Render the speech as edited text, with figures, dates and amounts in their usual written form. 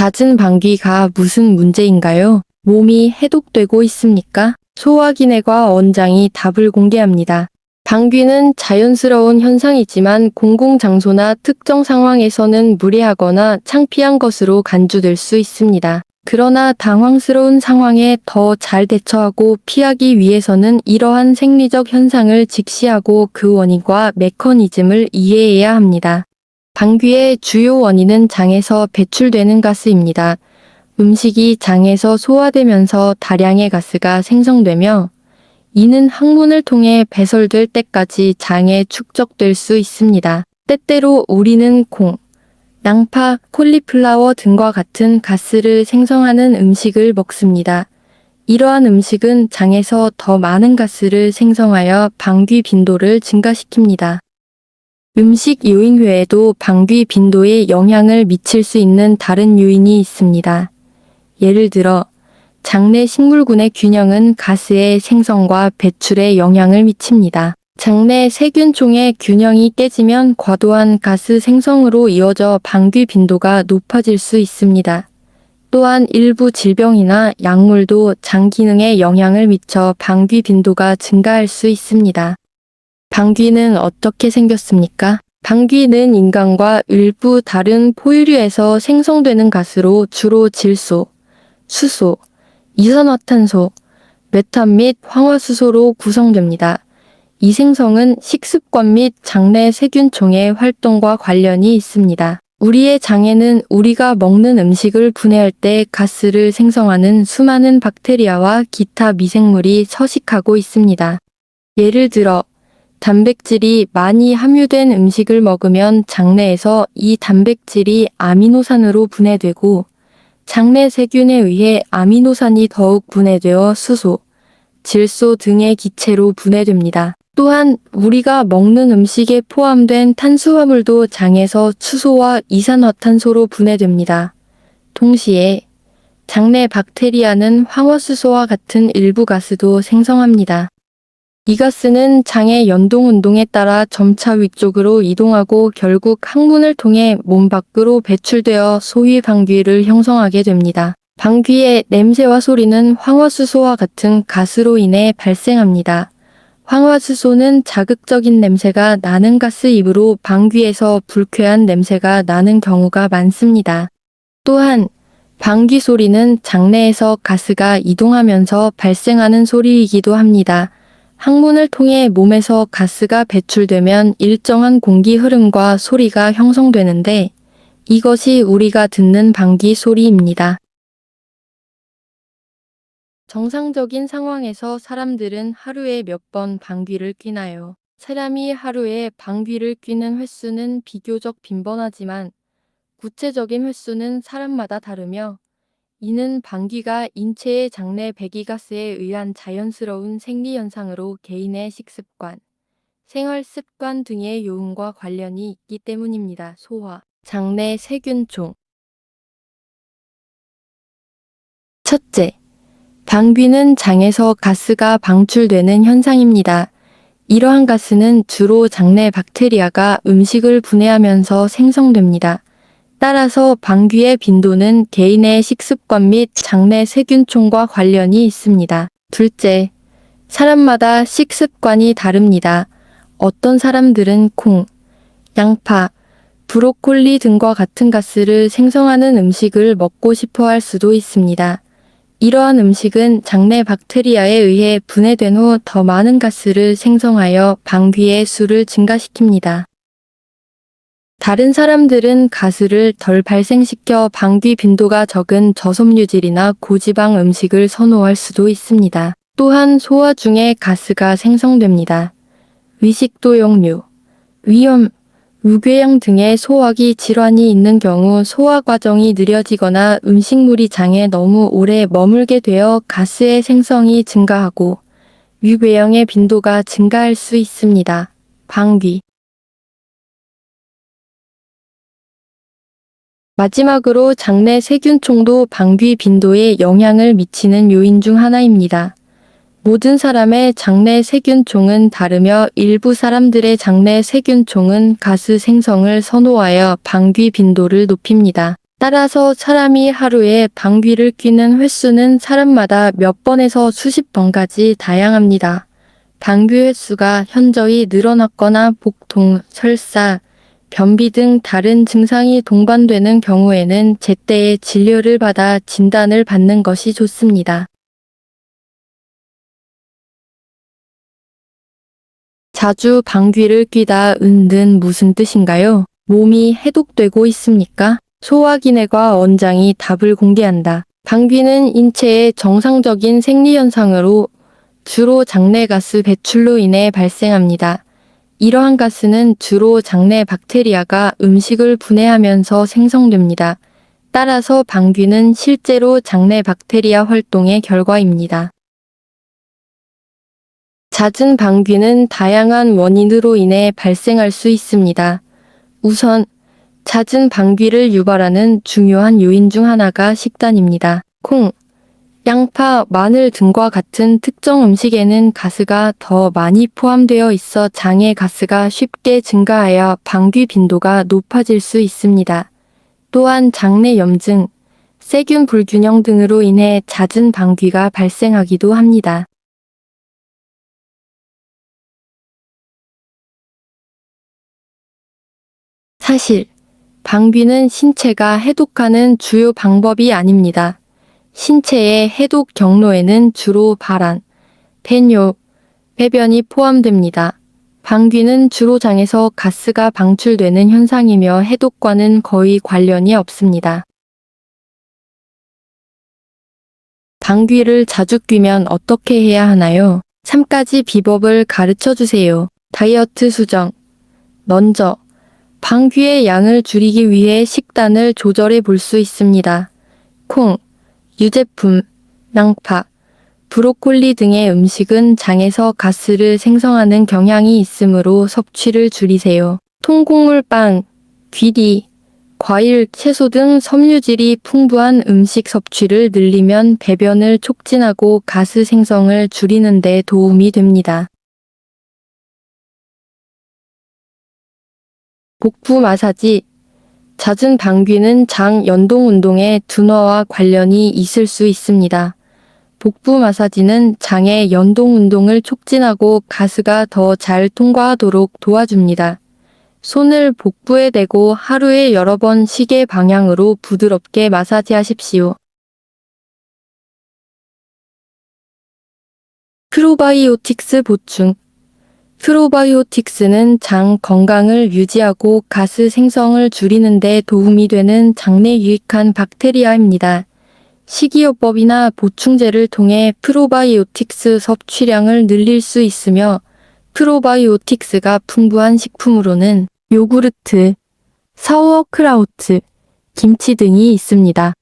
잦은 방귀가 무슨 문제인가요? 몸이 해독되고 있습니까? 소화기내과 원장이 답을 공개합니다. 방귀는 자연스러운 현상이지만 공공장소나 특정 상황에서는 무례하거나 창피한 것으로 간주될 수 있습니다. 그러나 당황스러운 상황에 더 잘 대처하고 피하기 위해서는 이러한 생리적 현상을 직시하고 그 원인과 메커니즘을 이해해야 합니다. 방귀의 주요 원인은 장에서 배출되는 가스입니다. 음식이 장에서 소화되면서 다량의 가스가 생성되며 이는 항문을 통해 배설될 때까지 장에 축적될 수 있습니다. 때때로 우리는 콩, 양파, 콜리플라워 등과 같은 가스를 생성하는 음식을 먹습니다. 이러한 음식은 장에서 더 많은 가스를 생성하여 방귀 빈도를 증가시킵니다. 음식 요인 외에도 방귀 빈도에 영향을 미칠 수 있는 다른 요인이 있습니다. 예를 들어 장내 식물군의 균형은 가스의 생성과 배출에 영향을 미칩니다. 장내 세균총의 균형이 깨지면 과도한 가스 생성으로 이어져 방귀 빈도가 높아질 수 있습니다. 또한 일부 질병이나 약물도 장 기능에 영향을 미쳐 방귀 빈도가 증가할 수 있습니다. 방귀는 어떻게 생겼습니까? 방귀는 인간과 일부 다른 포유류에서 생성되는 가스로 주로 질소, 수소, 이산화탄소, 메탄 및 황화수소로 구성됩니다. 이 생성은 식습관 및 장내 세균총의 활동과 관련이 있습니다. 우리의 장에는 우리가 먹는 음식을 분해할 때 가스를 생성하는 수많은 박테리아와 기타 미생물이 서식하고 있습니다. 예를 들어 단백질이 많이 함유된 음식을 먹으면 장내에서 이 단백질이 아미노산으로 분해되고 장내 세균에 의해 아미노산이 더욱 분해되어 수소, 질소 등의 기체로 분해됩니다. 또한 우리가 먹는 음식에 포함된 탄수화물도 장에서 수소와 이산화탄소로 분해됩니다. 동시에 장내 박테리아는 황화수소와 같은 일부 가스도 생성합니다. 이 가스는 장의 연동 운동에 따라 점차 위쪽으로 이동하고 결국 항문을 통해 몸 밖으로 배출되어 소위 방귀를 형성하게 됩니다. 방귀의 냄새와 소리는 황화수소와 같은 가스로 인해 발생합니다. 황화수소는 자극적인 냄새가 나는 가스이므로 방귀에서 불쾌한 냄새가 나는 경우가 많습니다. 또한 방귀 소리는 장내에서 가스가 이동하면서 발생하는 소리이기도 합니다. 항문을 통해 몸에서 가스가 배출되면 일정한 공기 흐름과 소리가 형성되는데 이것이 우리가 듣는 방귀 소리입니다. 정상적인 상황에서 사람들은 하루에 몇 번 방귀를 뀌나요? 사람이 하루에 방귀를 뀌는 횟수는 비교적 빈번하지만 구체적인 횟수는 사람마다 다르며 이는 방귀가 인체의 장내 배기가스에 의한 자연스러운 생리현상으로 개인의 식습관, 생활습관 등의 요인과 관련이 있기 때문입니다. 소화, 장내 세균총. 첫째, 방귀는 장에서 가스가 방출되는 현상입니다. 이러한 가스는 주로 장내 박테리아가 음식을 분해하면서 생성됩니다. 따라서 방귀의 빈도는 개인의 식습관 및 장내 세균총과 관련이 있습니다. 둘째, 사람마다 식습관이 다릅니다. 어떤 사람들은 콩, 양파, 브로콜리 등과 같은 가스를 생성하는 음식을 먹고 싶어 할 수도 있습니다. 이러한 음식은 장내 박테리아에 의해 분해된 후 더 많은 가스를 생성하여 방귀의 수를 증가시킵니다. 다른 사람들은 가스를 덜 발생시켜 방귀 빈도가 적은 저섬유질이나 고지방 음식을 선호할 수도 있습니다. 또한 소화 중에 가스가 생성됩니다. 위식도용류, 위염, 유궤양 등의 소화기 질환이 있는 경우 소화 과정이 느려지거나 음식물이 장에 너무 오래 머물게 되어 가스의 생성이 증가하고 유궤양의 빈도가 증가할 수 있습니다. 방귀. 마지막으로 장내 세균총도 방귀 빈도에 영향을 미치는 요인 중 하나입니다. 모든 사람의 장내 세균총은 다르며 일부 사람들의 장내 세균총은 가스 생성을 선호하여 방귀 빈도를 높입니다. 따라서 사람이 하루에 방귀를 뀌는 횟수는 사람마다 몇 번에서 수십 번까지 다양합니다. 방귀 횟수가 현저히 늘어났거나 복통, 설사, 변비 등 다른 증상이 동반되는 경우에는 제때에 진료를 받아 진단을 받는 것이 좋습니다. 자주 방귀를 뀌다 은는 무슨 뜻인가요? 몸이 해독되고 있습니까? 소화기내과 원장이 답을 공개한다. 방귀는 인체의 정상적인 생리현상으로 주로 장내 가스 배출로 인해 발생합니다. 이러한 가스는 주로 장내 박테리아가 음식을 분해하면서 생성됩니다. 따라서 방귀는 실제로 장내 박테리아 활동의 결과입니다. 잦은 방귀는 다양한 원인으로 인해 발생할 수 있습니다. 우선 잦은 방귀를 유발하는 중요한 요인 중 하나가 식단입니다. 콩, 양파, 마늘 등과 같은 특정 음식에는 가스가 더 많이 포함되어 있어 장의 가스가 쉽게 증가하여 방귀 빈도가 높아질 수 있습니다. 또한 장내 염증, 세균 불균형 등으로 인해 잦은 방귀가 발생하기도 합니다. 사실 방귀는 신체가 해독하는 주요 방법이 아닙니다. 신체의 해독 경로에는 주로 발한, 배뇨, 배변이 포함됩니다. 방귀는 주로 장에서 가스가 방출되는 현상이며 해독과는 거의 관련이 없습니다. 방귀를 자주 뀌면 어떻게 해야 하나요? 3가지 비법을 가르쳐 주세요. 다이어트 수정. 먼저 방귀의 양을 줄이기 위해 식단을 조절해 볼 수 있습니다. 콩, 유제품, 양파, 브로콜리 등의 음식은 장에서 가스를 생성하는 경향이 있으므로 섭취를 줄이세요. 통곡물 빵, 귀리, 과일, 채소 등 섬유질이 풍부한 음식 섭취를 늘리면 배변을 촉진하고 가스 생성을 줄이는 데 도움이 됩니다. 복부 마사지. 잦은 방귀는 장 연동 운동의 둔화와 관련이 있을 수 있습니다. 복부 마사지는 장의 연동 운동을 촉진하고 가스가 더 잘 통과하도록 도와줍니다. 손을 복부에 대고 하루에 여러 번 시계 방향으로 부드럽게 마사지하십시오. 프로바이오틱스 보충. 프로바이오틱스는 장 건강을 유지하고 가스 생성을 줄이는 데 도움이 되는 장내 유익한 박테리아입니다. 식이요법이나 보충제를 통해 프로바이오틱스 섭취량을 늘릴 수 있으며 프로바이오틱스가 풍부한 식품으로는 요구르트, 사우어크라우트, 김치 등이 있습니다.